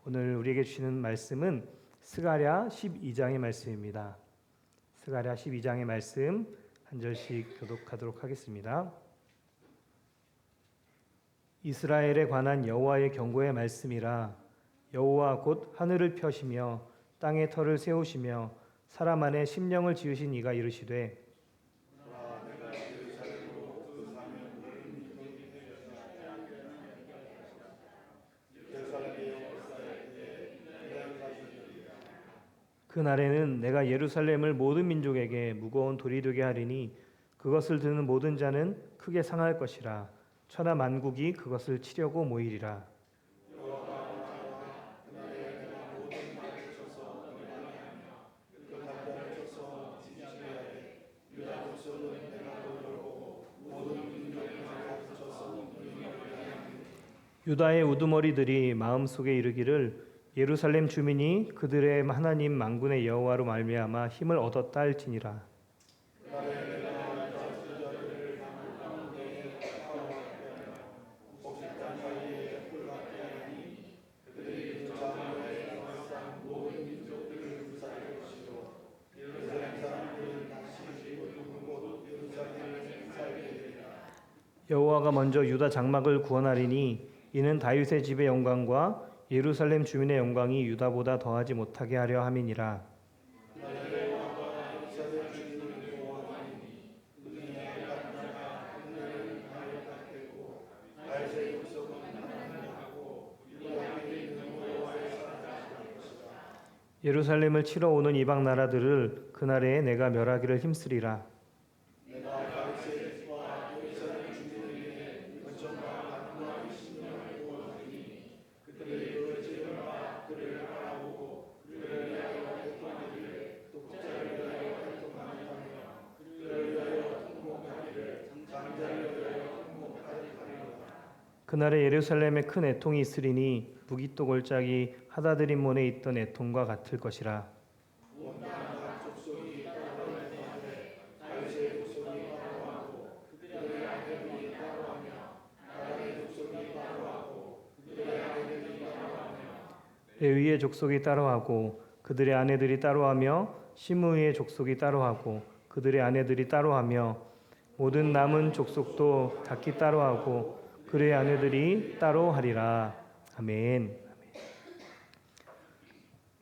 오늘 우리에게 주시는 말씀은 스가랴 12장의 말씀입니다. 스가랴 12장의 말씀 한 절씩 교독하도록 하겠습니다. 이스라엘에 관한 여호와의 경고의 말씀이라. 여호와 곧 하늘을 펴시며 땅의 터를 세우시며 사람 안에 심령을 지으신 이가 이르시되 그날에는 내가 예루살렘을 모든 민족에게 무거운 돌이 되게 하리니 그것을 드는 모든 자는 크게 상할 것이라. 천하 만국이 그것을 치려고 모이리라. 유다의 우두머리들이 마음속에 이르기를 예루살렘 주민이 그들의 하나님 만군의 여호와로 말미암아 힘을 얻었다 할지니라. 여호와가 먼저 유다 장막을 구원하리니 이는 다윗의 집의 영광과 예루살렘 주민의 영광이 유다보다 더하지 못하게 하려 함이니라. 예루살렘을 치러 오는 이방 나라들을 그날에 내가 멸하기를 힘쓰리라. 그날에 예루살렘에 큰 애통이 있으리니 무기또 골짜기 하다드림몬에 있던 애통과 같을 것이라. 레위의 족속이 따로하고 그들의 아내들이 따로하며 시므이의 족속이 따로하고 그들의 아내들이 따로하며 모든 남은 족속도 각기 따로하고 그의 아내들이 따로 하리라. 아멘.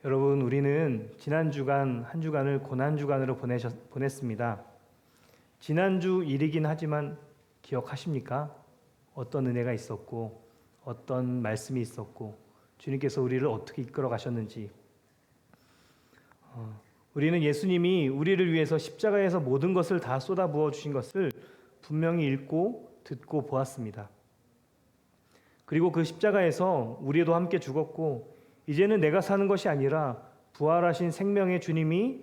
여러분, 우리는 지난 주간 한 주간을 고난 주간으로 보냈습니다. 지난주 일이긴 하지만 기억하십니까? 어떤 은혜가 있었고 어떤 말씀이 있었고 주님께서 우리를 어떻게 이끌어 가셨는지. 우리는 예수님이 우리를 위해서 십자가에서 모든 것을 다 쏟아부어 주신 것을 분명히 읽고 듣고 보았습니다. 그리고 그 십자가에서 우리도 함께 죽었고 이제는 내가 사는 것이 아니라 부활하신 생명의 주님이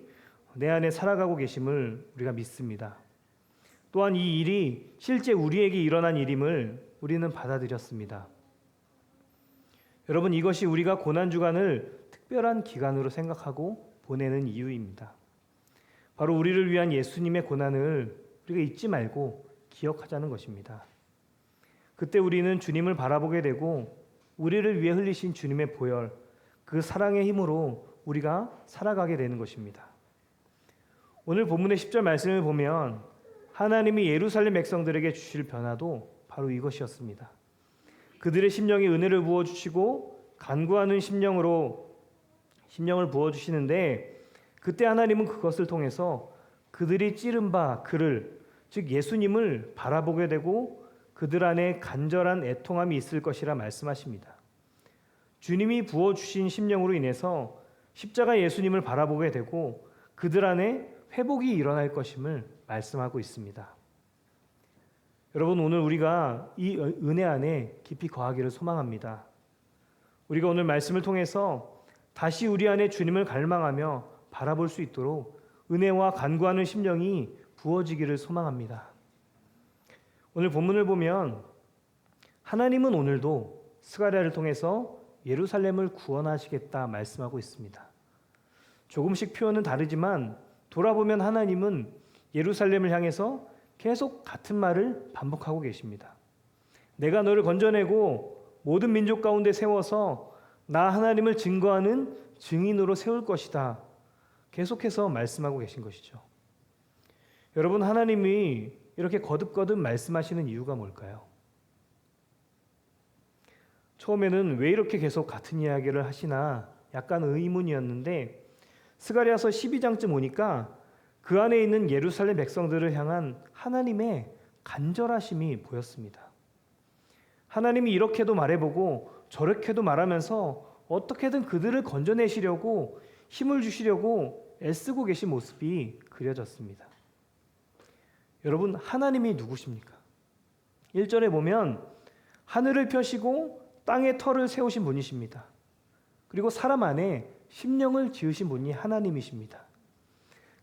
내 안에 살아가고 계심을 우리가 믿습니다. 또한 이 일이 실제 우리에게 일어난 일임을 우리는 받아들였습니다. 여러분, 이것이 우리가 고난주간을 특별한 기간으로 생각하고 보내는 이유입니다. 바로 우리를 위한 예수님의 고난을 우리가 잊지 말고 기억하자는 것입니다. 그때 우리는 주님을 바라보게 되고 우리를 위해 흘리신 주님의 보혈, 그 사랑의 힘으로 우리가 살아가게 되는 것입니다. 오늘 본문의 10절 말씀을 보면 하나님이 예루살렘 백성들에게 주실 변화도 바로 이것이었습니다. 그들의 심령에 은혜를 부어주시고 간구하는 심령을 부어주시는데 그때 하나님은 그것을 통해서 그들이 찌른 바 그를, 즉 예수님을 바라보게 되고 그들 안에 간절한 애통함이 있을 것이라 말씀하십니다. 주님이 부어주신 심령으로 인해서 십자가 예수님을 바라보게 되고 그들 안에 회복이 일어날 것임을 말씀하고 있습니다. 여러분, 오늘 우리가 이 은혜 안에 깊이 거하기를 소망합니다. 우리가 오늘 말씀을 통해서 다시 우리 안에 주님을 갈망하며 바라볼 수 있도록 은혜와 간구하는 심령이 부어지기를 소망합니다. 오늘 본문을 보면 하나님은 오늘도 스가랴를 통해서 예루살렘을 구원하시겠다 말씀하고 있습니다. 조금씩 표현은 다르지만 돌아보면 하나님은 예루살렘을 향해서 계속 같은 말을 반복하고 계십니다. 내가 너를 건져내고 모든 민족 가운데 세워서 나 하나님을 증거하는 증인으로 세울 것이다. 계속해서 말씀하고 계신 것이죠. 여러분, 하나님이 이렇게 거듭거듭 말씀하시는 이유가 뭘까요? 처음에는 왜 이렇게 계속 같은 이야기를 하시나 약간 의문이었는데 스가랴서 12장쯤 오니까 그 안에 있는 예루살렘 백성들을 향한 하나님의 간절하심이 보였습니다. 하나님이 이렇게도 말해보고 저렇게도 말하면서 어떻게든 그들을 건져내시려고 힘을 주시려고 애쓰고 계신 모습이 그려졌습니다. 여러분, 하나님이 누구십니까? 1절에 보면 하늘을 펴시고 땅에 터를 세우신 분이십니다. 그리고 사람 안에 심령을 지으신 분이 하나님이십니다.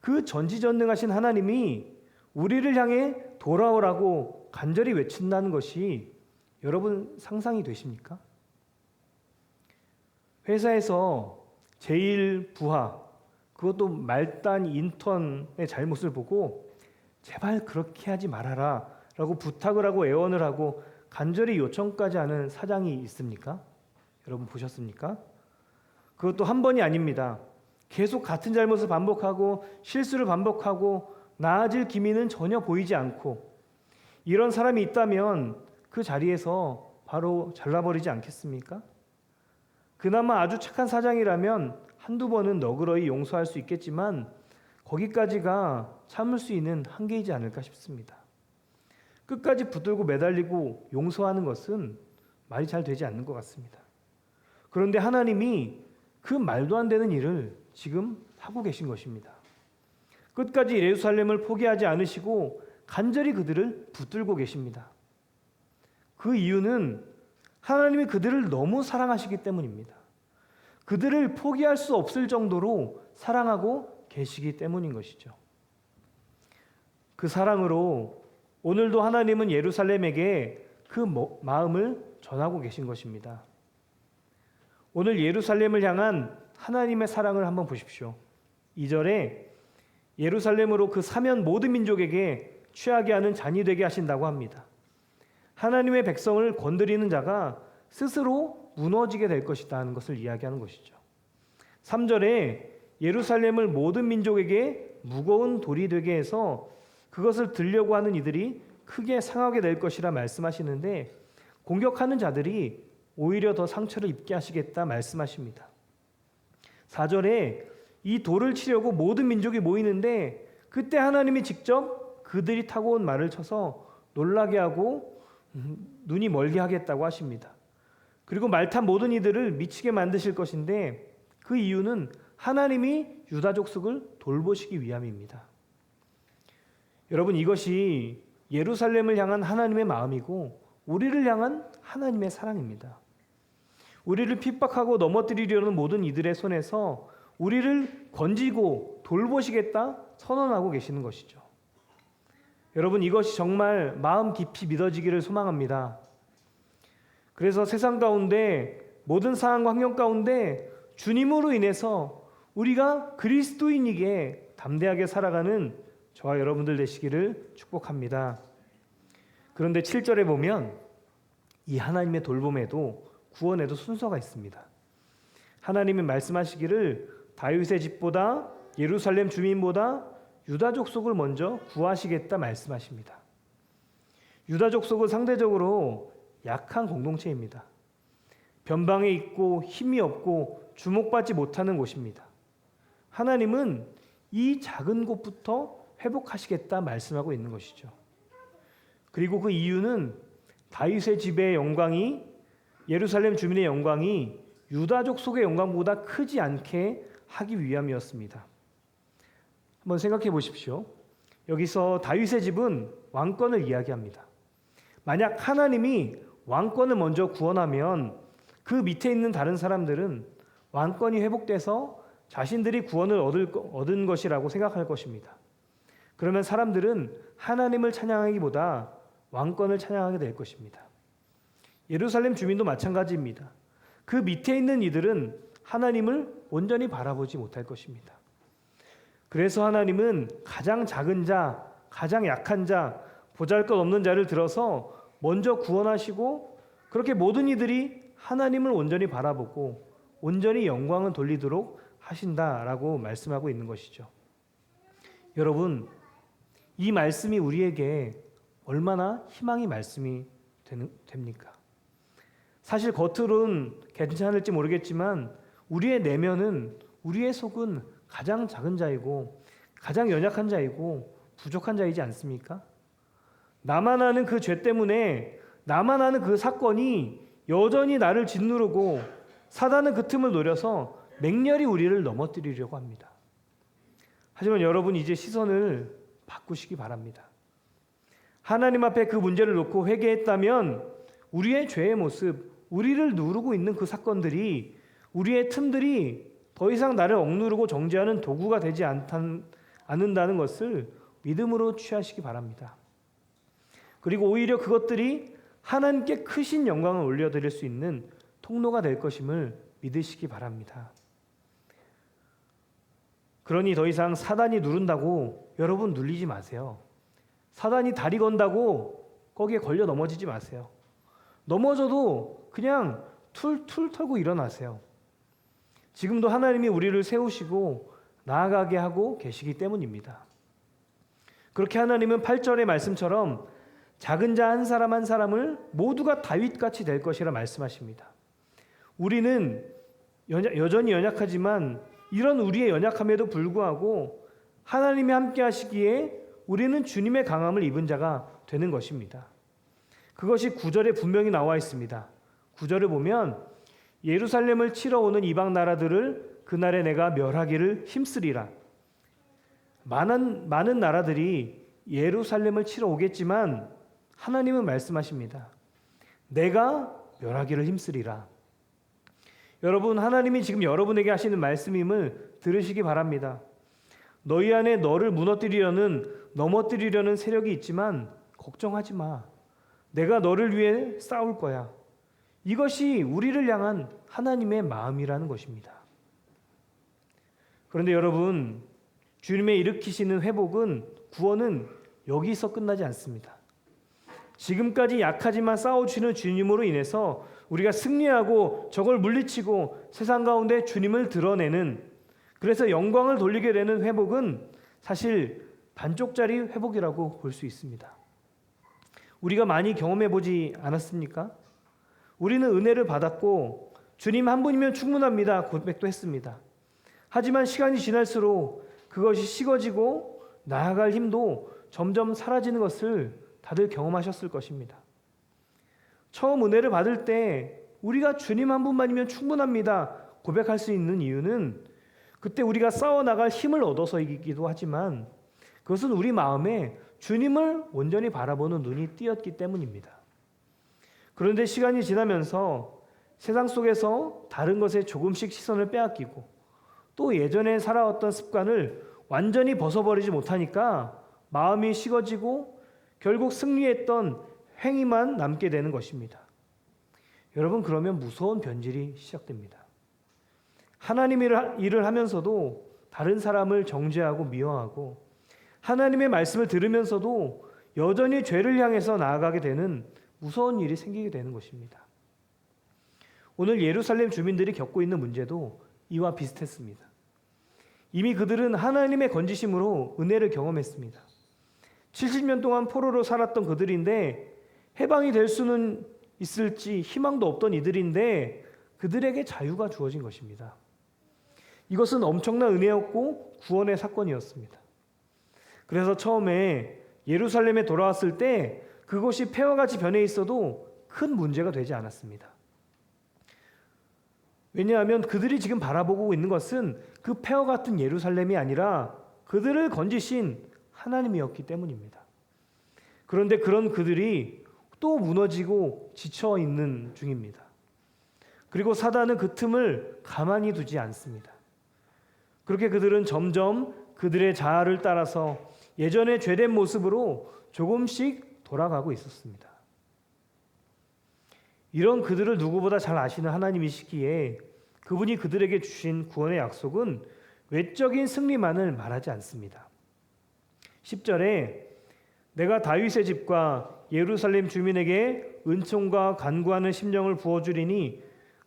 그 전지전능하신 하나님이 우리를 향해 돌아오라고 간절히 외친다는 것이 여러분 상상이 되십니까? 회사에서 제일 부하, 그것도 말단 인턴의 잘못을 보고 제발 그렇게 하지 말아라 라고 부탁을 하고 애원을 하고 간절히 요청까지 하는 사장이 있습니까? 여러분 보셨습니까? 그것도 한 번이 아닙니다. 계속 같은 잘못을 반복하고 실수를 반복하고 나아질 기미는 전혀 보이지 않고 이런 사람이 있다면 그 자리에서 바로 잘라버리지 않겠습니까? 그나마 아주 착한 사장이라면 한두 번은 너그러이 용서할 수 있겠지만 거기까지가 참을 수 있는 한계이지 않을까 싶습니다. 끝까지 붙들고 매달리고 용서하는 것은 말이 잘 되지 않는 것 같습니다. 그런데 하나님이 그 말도 안 되는 일을 지금 하고 계신 것입니다. 끝까지 예루살렘을 포기하지 않으시고 간절히 그들을 붙들고 계십니다. 그 이유는 하나님이 그들을 너무 사랑하시기 때문입니다. 그들을 포기할 수 없을 정도로 사랑하고 계시기 때문인 것이죠. 그 사랑으로 오늘도 하나님은 예루살렘에게 그 마음을 전하고 계신 것입니다. 오늘 예루살렘을 향한 하나님의 사랑을 한번 보십시오. 2절에 예루살렘으로 그 사면 모든 민족에게 취하게 하는 잔이 되게 하신다고 합니다. 하나님의 백성을 건드리는 자가 스스로 무너지게 될 것이다 하는 것을 이야기하는 것이죠. 3절에 예루살렘을 모든 민족에게 무거운 돌이 되게 해서 그것을 들려고 하는 이들이 크게 상하게 될 것이라 말씀하시는데 공격하는 자들이 오히려 더 상처를 입게 하시겠다 말씀하십니다. 4절에 이 돌을 치려고 모든 민족이 모이는데 그때 하나님이 직접 그들이 타고 온 말을 쳐서 놀라게 하고 눈이 멀게 하겠다고 하십니다. 그리고 말 탄 모든 이들을 미치게 만드실 것인데 그 이유는 하나님이 유다 족속을 돌보시기 위함입니다. 여러분, 이것이 예루살렘을 향한 하나님의 마음이고 우리를 향한 하나님의 사랑입니다. 우리를 핍박하고 넘어뜨리려는 모든 이들의 손에서 우리를 건지고 돌보시겠다 선언하고 계시는 것이죠. 여러분, 이것이 정말 마음 깊이 믿어지기를 소망합니다. 그래서 세상 가운데 모든 상황과 환경 가운데 주님으로 인해서 우리가 그리스도인에게 담대하게 살아가는 저와 여러분들 되시기를 축복합니다. 그런데 7절에 보면 이 하나님의 돌봄에도 구원에도 순서가 있습니다. 하나님이 말씀하시기를 다윗의 집보다 예루살렘 주민보다 유다 족속을 먼저 구하시겠다 말씀하십니다. 유다 족속은 상대적으로 약한 공동체입니다. 변방에 있고 힘이 없고 주목받지 못하는 곳입니다. 하나님은 이 작은 곳부터 회복하시겠다 말씀하고 있는 것이죠. 그리고 그 이유는 다윗의 집의 영광이 예루살렘 주민의 영광이 유다 족속의 영광보다 크지 않게 하기 위함이었습니다. 한번 생각해 보십시오. 여기서 다윗의 집은 왕권을 이야기합니다. 만약 하나님이 왕권을 먼저 구원하면 그 밑에 있는 다른 사람들은 왕권이 회복돼서 자신들이 구원을 얻은 것이라고 생각할 것입니다. 그러면 사람들은 하나님을 찬양하기보다 왕권을 찬양하게 될 것입니다. 예루살렘 주민도 마찬가지입니다. 그 밑에 있는 이들은 하나님을 온전히 바라보지 못할 것입니다. 그래서 하나님은 가장 작은 자, 가장 약한 자, 보잘것없는 자를 들어서 먼저 구원하시고 그렇게 모든 이들이 하나님을 온전히 바라보고 온전히 영광을 돌리도록 하신다라고 말씀하고 있는 것이죠. 여러분, 이 말씀이 우리에게 얼마나 희망의 말씀이 됩니까? 사실 겉으로는 괜찮을지 모르겠지만 우리의 내면은, 우리의 속은 가장 작은 자이고 가장 연약한 자이고 부족한 자이지 않습니까? 나만 아는 그 죄 때문에, 나만 아는 그 사건이 여전히 나를 짓누르고 사단은 그 틈을 노려서 맹렬히 우리를 넘어뜨리려고 합니다. 하지만 여러분, 이제 시선을 바꾸시기 바랍니다. 하나님 앞에 그 문제를 놓고 회개했다면 우리의 죄의 모습, 우리를 누르고 있는 그 사건들이, 우리의 틈들이 더 이상 나를 억누르고 정죄하는 도구가 되지 않는다는 것을 믿음으로 취하시기 바랍니다. 그리고 오히려 그것들이 하나님께 크신 영광을 올려드릴 수 있는 통로가 될 것임을 믿으시기 바랍니다. 그러니 더 이상 사단이 누른다고 여러분 눌리지 마세요. 사단이 다리 건다고 거기에 걸려 넘어지지 마세요. 넘어져도 그냥 툴툴 털고 일어나세요. 지금도 하나님이 우리를 세우시고 나아가게 하고 계시기 때문입니다. 그렇게 하나님은 8절의 말씀처럼 작은 자 한 사람 한 사람을 모두가 다윗같이 될 것이라 말씀하십니다. 우리는 여전히 연약하지만 이런 우리의 연약함에도 불구하고 하나님이 함께 하시기에 우리는 주님의 강함을 입은 자가 되는 것입니다. 그것이 9절에 분명히 나와 있습니다. 9절을 보면 예루살렘을 치러 오는 이방 나라들을 그날에 내가 멸하기를 힘쓰리라. 많은 나라들이 예루살렘을 치러 오겠지만 하나님은 말씀하십니다. 내가 멸하기를 힘쓰리라. 여러분, 하나님이 지금 여러분에게 하시는 말씀임을 들으시기 바랍니다. 너희 안에 너를 넘어뜨리려는 세력이 있지만 걱정하지 마. 내가 너를 위해 싸울 거야. 이것이 우리를 향한 하나님의 마음이라는 것입니다. 그런데 여러분, 주님의 일으키시는 회복은, 구원은 여기서 끝나지 않습니다. 지금까지 약하지만 싸워주시는 주님으로 인해서 우리가 승리하고 적을 물리치고 세상 가운데 주님을 드러내는, 그래서 영광을 돌리게 되는 회복은 사실 반쪽짜리 회복이라고 볼 수 있습니다. 우리가 많이 경험해 보지 않았습니까? 우리는 은혜를 받았고 주님 한 분이면 충분합니다 고백도 했습니다. 하지만 시간이 지날수록 그것이 식어지고 나아갈 힘도 점점 사라지는 것을 다들 경험하셨을 것입니다. 처음 은혜를 받을 때 우리가 주님 한 분만이면 충분합니다 고백할 수 있는 이유는 그때 우리가 싸워나갈 힘을 얻어서이기도 하지만 그것은 우리 마음에 주님을 온전히 바라보는 눈이 띄었기 때문입니다. 그런데 시간이 지나면서 세상 속에서 다른 것에 조금씩 시선을 빼앗기고 또 예전에 살아왔던 습관을 완전히 벗어버리지 못하니까 마음이 식어지고 결국 승리했던 행위만 남게 되는 것입니다. 여러분, 그러면 무서운 변질이 시작됩니다. 하나님의 일을 하면서도 다른 사람을 정죄하고 미워하고 하나님의 말씀을 들으면서도 여전히 죄를 향해서 나아가게 되는 무서운 일이 생기게 되는 것입니다. 오늘 예루살렘 주민들이 겪고 있는 문제도 이와 비슷했습니다. 이미 그들은 하나님의 건지심으로 은혜를 경험했습니다. 70년 동안 포로로 살았던 그들인데 해방이 될 수는 있을지 희망도 없던 이들인데 그들에게 자유가 주어진 것입니다. 이것은 엄청난 은혜였고 구원의 사건이었습니다. 그래서 처음에 예루살렘에 돌아왔을 때 그것이 폐와 같이 변해 있어도 큰 문제가 되지 않았습니다. 왜냐하면 그들이 지금 바라보고 있는 것은 그 폐허 같은 예루살렘이 아니라 그들을 건지신 하나님이었기 때문입니다. 그런데 그런 그들이 또 무너지고 지쳐 있는 중입니다. 그리고 사단은 그 틈을 가만히 두지 않습니다. 그렇게 그들은 점점 그들의 자아를 따라서 예전의 죄된 모습으로 조금씩 돌아가고 있었습니다. 이런 그들을 누구보다 잘 아시는 하나님이시기에 그분이 그들에게 주신 구원의 약속은 외적인 승리만을 말하지 않습니다. 10절에 내가 다윗의 집과 예루살렘 주민에게 은총과 간구하는 심령을 부어주리니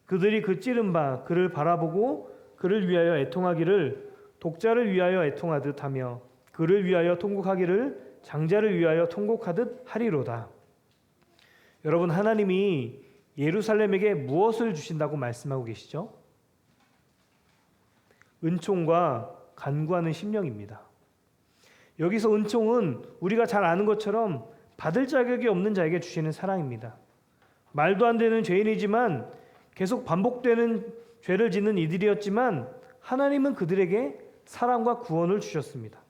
그들이 그 찌른 바 그를 바라보고 그를 위하여 애통하기를 독자를 위하여 애통하듯 하며 그를 위하여 통곡하기를 장자를 위하여 통곡하듯 하리로다. 여러분, 하나님이 예루살렘에게 무엇을 주신다고 말씀하고 계시죠? 은총과 간구하는 심령입니다. 여기서 은총은 우리가 잘 아는 것처럼 받을 자격이 없는 자에게 주시는 사랑입니다. 말도 안 되는 죄인이지만 계속 반복되는 죄를 짓는 이들이었지만 하나님은 그들에게 사랑과 구원을 주셨습니다.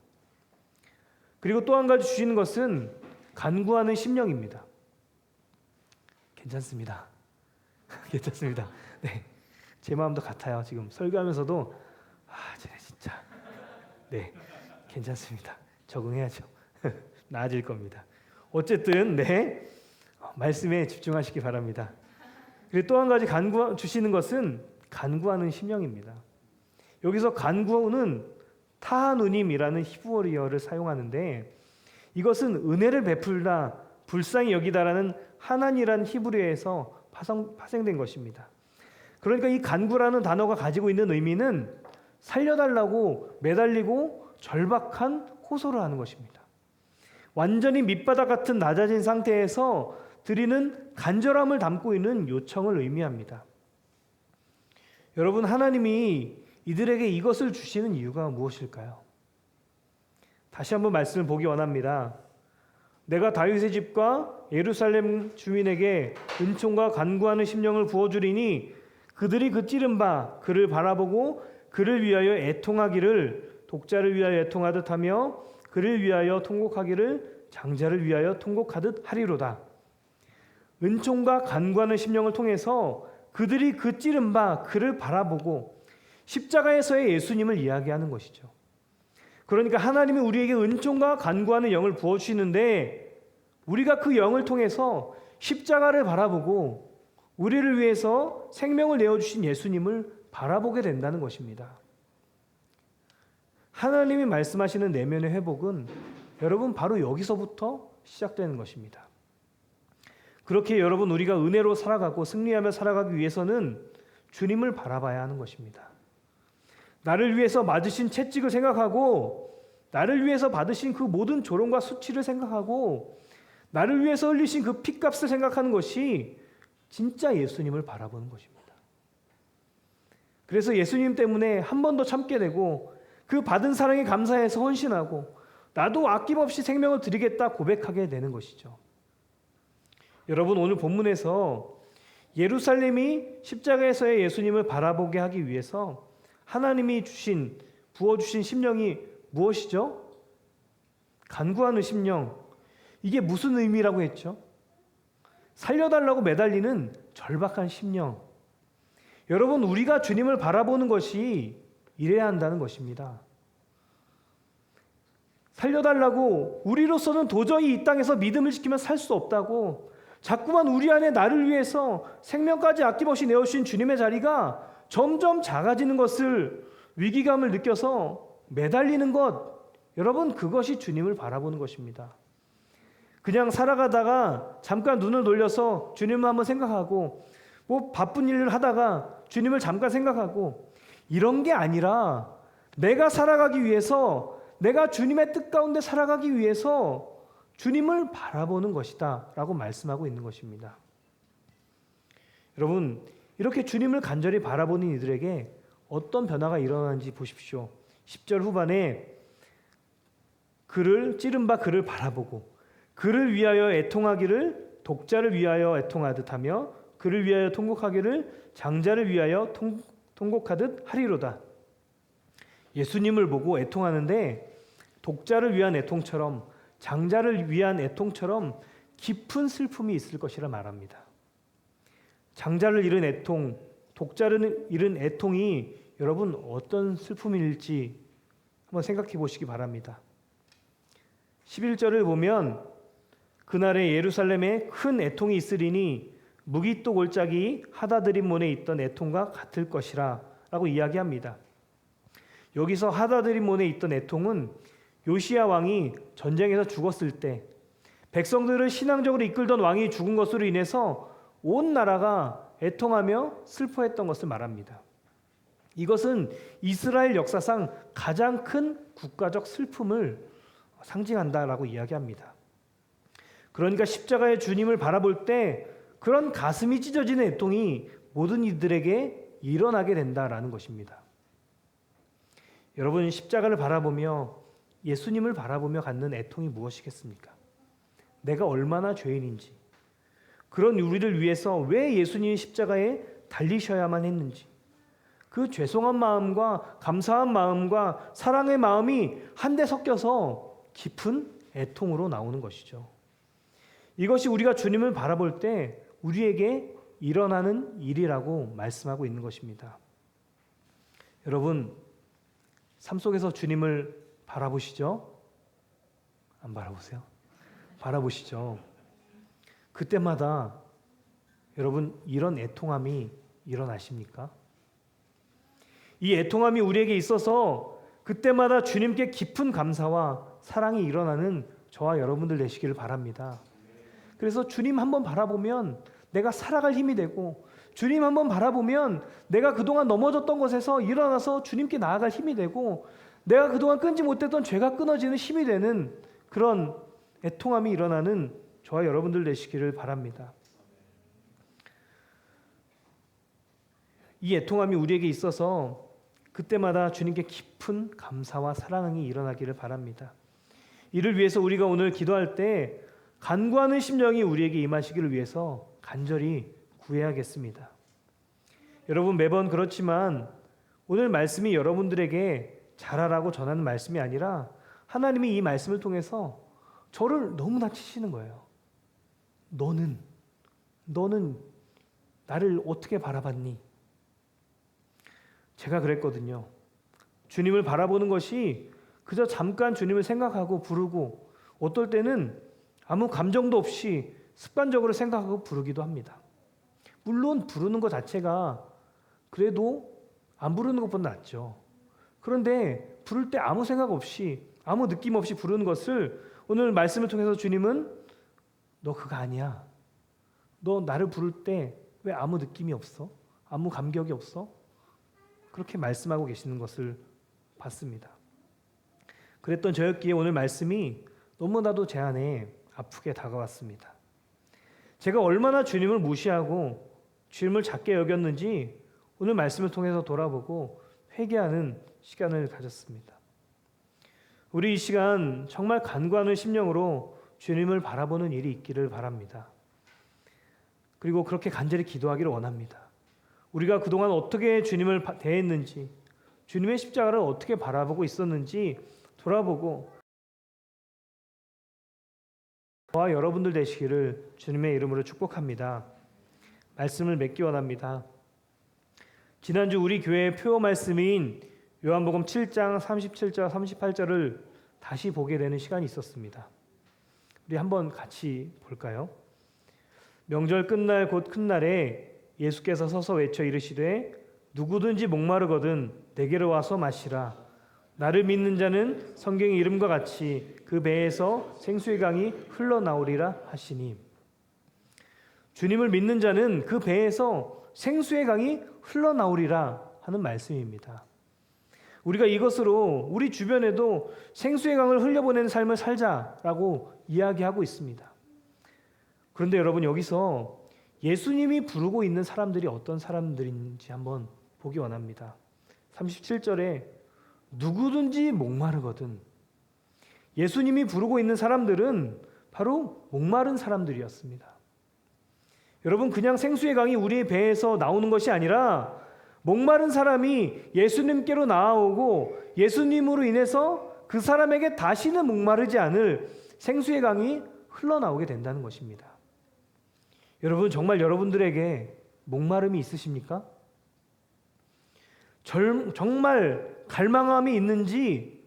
그리고 또 한 가지 주시는 것은 간구하는 심령입니다. 괜찮습니다. 괜찮습니다. 네, 제 마음도 같아요. 지금 설교하면서도 쟤네 진짜 네, 괜찮습니다. 적응해야죠. 나아질 겁니다. 어쨌든 네, 말씀에 집중하시기 바랍니다. 그리고 또 한 가지 주시는 것은 간구하는 심령입니다. 여기서 간구는 타하누님이라는 히브리어를 사용하는데 이것은 은혜를 베풀다, 불쌍히 여기다라는 하나니라는 히브리어에서 파생된 것입니다. 그러니까 이 간구라는 단어가 가지고 있는 의미는 살려달라고 매달리고 절박한 호소를 하는 것입니다. 완전히 밑바닥 같은 낮아진 상태에서 드리는 간절함을 담고 있는 요청을 의미합니다. 여러분, 하나님이 이들에게 이것을 주시는 이유가 무엇일까요? 다시 한번 말씀을 보기 원합니다. 내가 다윗의 집과 예루살렘 주민에게 은총과 간구하는 심령을 부어주리니 그들이 그 찌른 바 그를 바라보고 그를 위하여 애통하기를 독자를 위하여 애통하듯 하며 그를 위하여 통곡하기를 장자를 위하여 통곡하듯 하리로다. 은총과 간구하는 심령을 통해서 그들이 그 찌른 바 그를 바라보고 십자가에서의 예수님을 이야기하는 것이죠. 그러니까 하나님이 우리에게 은총과 간구하는 영을 부어주시는데 우리가 그 영을 통해서 십자가를 바라보고 우리를 위해서 생명을 내어주신 예수님을 바라보게 된다는 것입니다. 하나님이 말씀하시는 내면의 회복은 여러분 바로 여기서부터 시작되는 것입니다. 그렇게 여러분 우리가 은혜로 살아가고 승리하며 살아가기 위해서는 주님을 바라봐야 하는 것입니다. 나를 위해서 맞으신 채찍을 생각하고 나를 위해서 받으신 그 모든 조롱과 수치를 생각하고 나를 위해서 흘리신 그 핏값을 생각하는 것이 진짜 예수님을 바라보는 것입니다. 그래서 예수님 때문에 한 번 더 참게 되고 그 받은 사랑에 감사해서 헌신하고 나도 아낌없이 생명을 드리겠다 고백하게 되는 것이죠. 여러분, 오늘 본문에서 예루살렘이 십자가에서의 예수님을 바라보게 하기 위해서 하나님이 부어주신 심령이 무엇이죠? 간구하는 심령. 이게 무슨 의미라고 했죠? 살려달라고 매달리는 절박한 심령. 여러분, 우리가 주님을 바라보는 것이 이래야 한다는 것입니다. 살려달라고 우리로서는 도저히 이 땅에서 믿음을 지키며 살 수 없다고 자꾸만 우리 안에 나를 위해서 생명까지 아낌없이 내어주신 주님의 자리가 점점 작아지는 것을 위기감을 느껴서 매달리는 것, 여러분 그것이 주님을 바라보는 것입니다. 그냥 살아가다가 잠깐 눈을 돌려서 주님을 한번 생각하고 뭐 바쁜 일을 하다가 주님을 잠깐 생각하고 이런 게 아니라 내가 살아가기 위해서 내가 주님의 뜻 가운데 살아가기 위해서 주님을 바라보는 것이다 라고 말씀하고 있는 것입니다. 여러분, 이렇게 주님을 간절히 바라보는 이들에게 어떤 변화가 일어나는지 보십시오. 10절 후반에 그를 찌른 바 그를 바라보고 그를 위하여 애통하기를 독자를 위하여 애통하듯 하며 그를 위하여 통곡하기를 장자를 위하여 통곡하듯 하리로다. 예수님을 보고 애통하는데 독자를 위한 애통처럼 장자를 위한 애통처럼 깊은 슬픔이 있을 것이라 말합니다. 장자를 잃은 애통, 독자를 잃은 애통이 여러분 어떤 슬픔일지 한번 생각해 보시기 바랍니다. 11절을 보면 그날에 예루살렘에 큰 애통이 있으리니 무기또 골짜기 하다드림몬에 있던 애통과 같을 것이라 라고 이야기합니다. 여기서 하다드림몬에 있던 애통은 요시야 왕이 전쟁에서 죽었을 때 백성들을 신앙적으로 이끌던 왕이 죽은 것으로 인해서 온 나라가 애통하며 슬퍼했던 것을 말합니다. 이것은 이스라엘 역사상 가장 큰 국가적 슬픔을 상징한다라고 이야기합니다. 그러니까 십자가의 주님을 바라볼 때 그런 가슴이 찢어지는 애통이 모든 이들에게 일어나게 된다라는 것입니다. 여러분, 십자가를 바라보며 예수님을 바라보며 갖는 애통이 무엇이겠습니까? 내가 얼마나 죄인인지, 그런 우리를 위해서 왜 예수님이 십자가에 달리셔야만 했는지, 그 죄송한 마음과 감사한 마음과 사랑의 마음이 한데 섞여서 깊은 애통으로 나오는 것이죠. 이것이 우리가 주님을 바라볼 때 우리에게 일어나는 일이라고 말씀하고 있는 것입니다. 여러분, 삶 속에서 주님을 바라보시죠? 안 바라보세요? 바라보시죠? 그때마다 여러분 이런 애통함이 일어나십니까? 이 애통함이 우리에게 있어서 그때마다 주님께 깊은 감사와 사랑이 일어나는 저와 여러분들 되시기를 바랍니다. 그래서 주님 한번 바라보면 내가 살아갈 힘이 되고, 주님 한번 바라보면 내가 그동안 넘어졌던 것에서 일어나서 주님께 나아갈 힘이 되고, 내가 그동안 끊지 못했던 죄가 끊어지는 힘이 되는 그런 애통함이 일어나는 저와 여러분들 되시기를 바랍니다. 이 애통함이 우리에게 있어서 그때마다 주님께 깊은 감사와 사랑이 일어나기를 바랍니다. 이를 위해서 우리가 오늘 기도할 때 간구하는 심령이 우리에게 임하시기를 위해서 간절히 구해야겠습니다. 여러분, 매번 그렇지만 오늘 말씀이 여러분들에게 잘하라고 전하는 말씀이 아니라 하나님이 이 말씀을 통해서 저를 너무나 치시는 거예요. 너는 나를 어떻게 바라봤니? 제가 그랬거든요. 주님을 바라보는 것이 그저 잠깐 주님을 생각하고 부르고, 어떨 때는 아무 감정도 없이 습관적으로 생각하고 부르기도 합니다. 물론 부르는 것 자체가 그래도 안 부르는 것보다 낫죠. 그런데 부를 때 아무 생각 없이, 아무 느낌 없이 부르는 것을 오늘 말씀을 통해서 주님은 너 그거 아니야. 너 나를 부를 때 왜 아무 느낌이 없어? 아무 감격이 없어? 그렇게 말씀하고 계시는 것을 봤습니다. 그랬던 저였기에 오늘 말씀이 너무나도 제 안에 아프게 다가왔습니다. 제가 얼마나 주님을 무시하고 주님을 작게 여겼는지 오늘 말씀을 통해서 돌아보고 회개하는 시간을 가졌습니다. 우리 이 시간 정말 간구하는 심령으로 주님을 바라보는 일이 있기를 바랍니다. 그리고 그렇게 간절히 기도하기를 원합니다. 우리가 그동안 어떻게 주님을 대했는지, 주님의 십자가를 어떻게 바라보고 있었는지 돌아보고 저와 여러분들 되시기를 주님의 이름으로 축복합니다. 말씀을 맺기 원합니다. 지난주 우리 교회의 표어 말씀인 요한복음 7장 37절 38절을 다시 보게 되는 시간이 있었습니다. 우리 한번 같이 볼까요? 명절 끝날 곧 큰 날에 예수께서 서서 외쳐 이르시되 누구든지 목마르거든 내게로 와서 마시라. 나를 믿는 자는 성경의 이름과 같이 그 배에서 생수의 강이 흘러나오리라 하시니, 주님을 믿는 자는 그 배에서 생수의 강이 흘러나오리라 하는 말씀입니다. 우리가 이것으로 우리 주변에도 생수의 강을 흘려보내는 삶을 살자라고 이야기하고 있습니다. 그런데 여러분, 여기서 예수님이 부르고 있는 사람들이 어떤 사람들인지 한번 보기 원합니다. 37절에 누구든지 목마르거든. 예수님이 부르고 있는 사람들은 바로 목마른 사람들이었습니다. 여러분, 그냥 생수의 강이 우리의 배에서 나오는 것이 아니라 목마른 사람이 예수님께로 나아오고 예수님으로 인해서 그 사람에게 다시는 목마르지 않을 생수의 강이 흘러나오게 된다는 것입니다. 여러분, 정말 여러분들에게 목마름이 있으십니까? 정말 갈망함이 있는지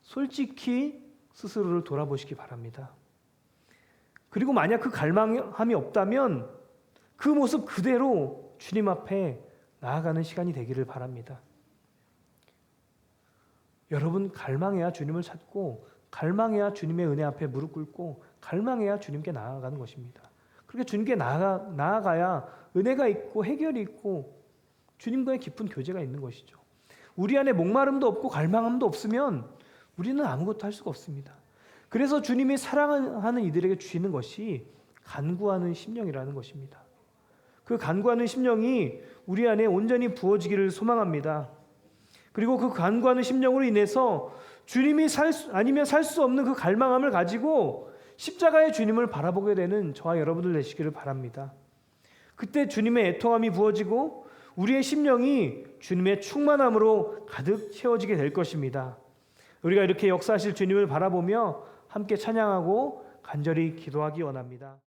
솔직히 스스로를 돌아보시기 바랍니다. 그리고 만약 그 갈망함이 없다면 그 모습 그대로 주님 앞에 나아가는 시간이 되기를 바랍니다. 여러분, 갈망해야 주님을 찾고, 갈망해야 주님의 은혜 앞에 무릎 꿇고, 갈망해야 주님께 나아가는 것입니다. 그렇게 주님께 나아가야 은혜가 있고 해결이 있고 주님과의 깊은 교제가 있는 것이죠. 우리 안에 목마름도 없고 갈망함도 없으면 우리는 아무것도 할 수가 없습니다. 그래서 주님이 사랑하는 이들에게 주시는 것이 간구하는 심령이라는 것입니다. 그 간구하는 심령이 우리 안에 온전히 부어지기를 소망합니다. 그리고 그 간구하는 심령으로 인해서 주님이 아니면 살 수 없는 그 갈망함을 가지고 십자가의 주님을 바라보게 되는 저와 여러분들 되시기를 바랍니다. 그때 주님의 애통함이 부어지고 우리의 심령이 주님의 충만함으로 가득 채워지게 될 것입니다. 우리가 이렇게 역사하실 주님을 바라보며 함께 찬양하고 간절히 기도하기 원합니다.